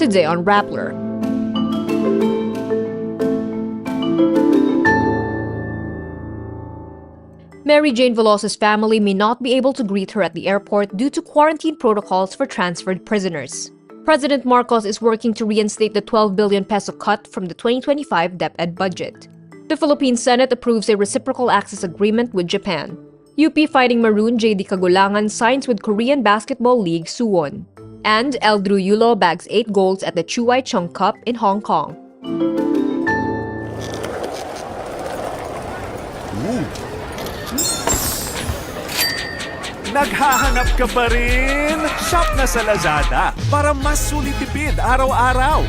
Today on Rappler. Mary Jane Veloso's family may not be able to greet her at the airport due to quarantine protocols for transferred prisoners. President Marcos is working to reinstate the 12 billion peso cut from the 2025 DepEd budget. The Philippine Senate approves a reciprocal access agreement with Japan. UP Fighting Maroon JD Cagulangan signs with Korean Basketball League Suwon. And Eldrew Yulo bags 8 golds at the Chuai Chung Cup in Hong Kong. Naghahanap ka pa rin? Shop na sa Lazada para mas sulit tipid araw-araw.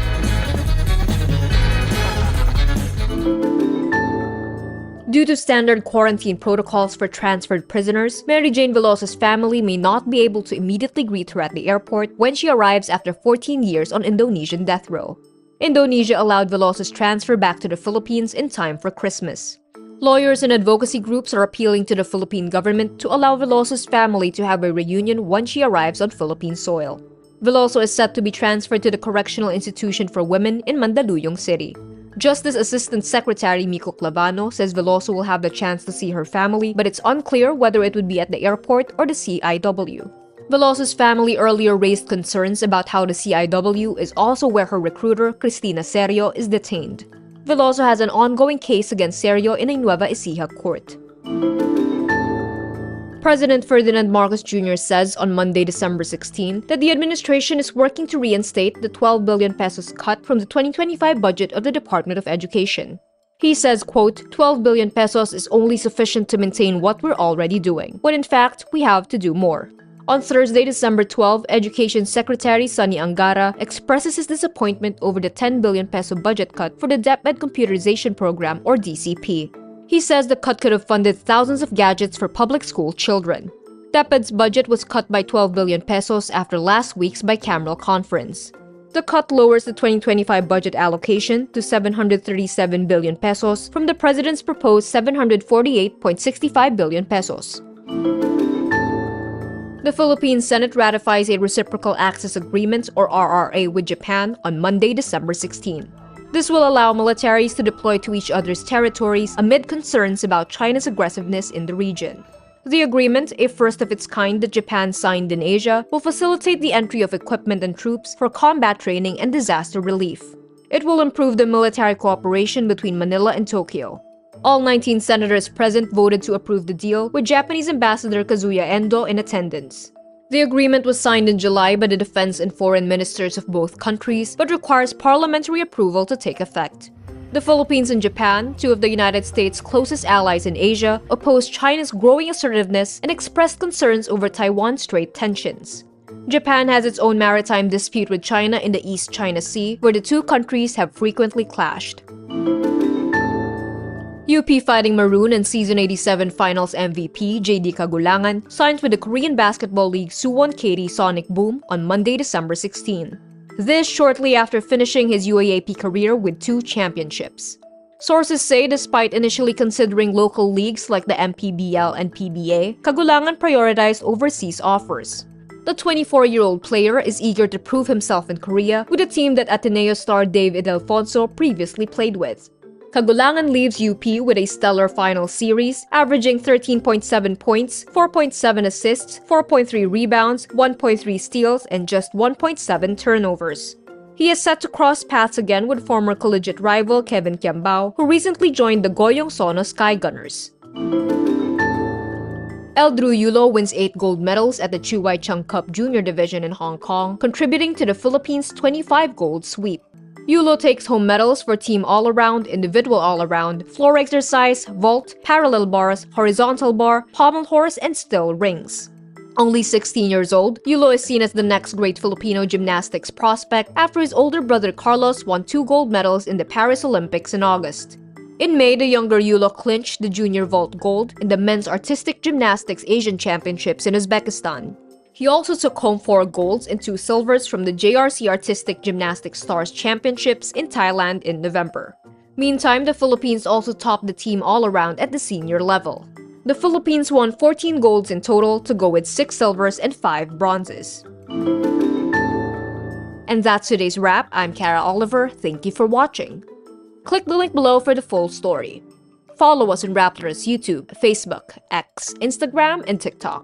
Due to standard quarantine protocols for transferred prisoners, Mary Jane Veloso's family may not be able to immediately greet her at the airport when she arrives after 14 years on Indonesian death row. Indonesia allowed Veloso's transfer back to the Philippines in time for Christmas. Lawyers and advocacy groups are appealing to the Philippine government to allow Veloso's family to have a reunion once she arrives on Philippine soil. Veloso is set to be transferred to the Correctional Institution for Women in Mandaluyong City. Justice Assistant Secretary Miko Clavano says Veloso will have the chance to see her family, but it's unclear whether it would be at the airport or the CIW. Veloso's family earlier raised concerns about how the CIW is also where her recruiter, Cristina Serio, is detained. Veloso has an ongoing case against Serio in a Nueva Ecija court. President Ferdinand Marcos Jr. says on Monday, December 16, that the administration is working to reinstate the 12 billion pesos cut from the 2025 budget of the Department of Education. He says, quote, 12 billion pesos is only sufficient to maintain what we're already doing, when in fact, we have to do more. On Thursday, December 12, Education Secretary Sunny Angara expresses his disappointment over the 10 billion peso budget cut for the DepEd Computerization Program or DCP. He says the cut could have funded thousands of gadgets for public school children. DepEd's budget was cut by 12 billion pesos after last week's bicameral conference. The cut lowers the 2025 budget allocation to 737 billion pesos from the president's proposed 748.65 billion pesos. The Philippine Senate ratifies a Reciprocal Access Agreement or RRA with Japan on Monday, December 16. This will allow militaries to deploy to each other's territories amid concerns about China's aggressiveness in the region. The agreement, a first of its kind that Japan signed in Asia, will facilitate the entry of equipment and troops for combat training and disaster relief. It will improve the military cooperation between Manila and Tokyo. All 19 senators present voted to approve the deal, with Japanese Ambassador Kazuya Endo in attendance. The agreement was signed in July by the defense and foreign ministers of both countries, but requires parliamentary approval to take effect. The Philippines and Japan, two of the United States' closest allies in Asia, opposed China's growing assertiveness and expressed concerns over Taiwan Strait tensions. Japan has its own maritime dispute with China in the East China Sea, where the two countries have frequently clashed. UP Fighting Maroon and Season 87 Finals MVP JD Cagulangan signs with the Korean Basketball League Suwon KD Sonic Boom on Monday, December 16. This shortly after finishing his UAAP career with 2 championships. Sources say despite initially considering local leagues like the MPBL and PBA, Cagulangan prioritized overseas offers. The 24-year-old player is eager to prove himself in Korea with a team that Ateneo star Dave Idelfonso previously played with. Cagulangan leaves UP with a stellar final series, averaging 13.7 points, 4.7 assists, 4.3 rebounds, 1.3 steals, and just 1.7 turnovers. He is set to cross paths again with former collegiate rival Kevin Kiambao, who recently joined the Goyong Sono Sky Gunners. Eldrew Yulo wins 8 gold medals at the Chuai Chung Cup Junior Division in Hong Kong, contributing to the Philippines' 25 gold sweep. Yulo takes home medals for team all-around, individual all-around, floor exercise, vault, parallel bars, horizontal bar, pommel horse, and still rings. Only 16 years old, Yulo is seen as the next great Filipino gymnastics prospect after his older brother Carlos won 2 gold medals in the Paris Olympics in August. In May, the younger Yulo clinched the junior vault gold in the men's artistic gymnastics Asian Championships in Uzbekistan. He also took home 4 golds and 2 silvers from the JRC Artistic Gymnastics Stars Championships in Thailand in November. Meantime, the Philippines also topped the team all-around at the senior level. The Philippines won 14 golds in total to go with 6 silvers and 5 bronzes. And that's today's wrap. I'm Kara Oliver. Thank you for watching. Click the link below for the full story. Follow us on Raptor's YouTube, Facebook, X, Instagram, and TikTok.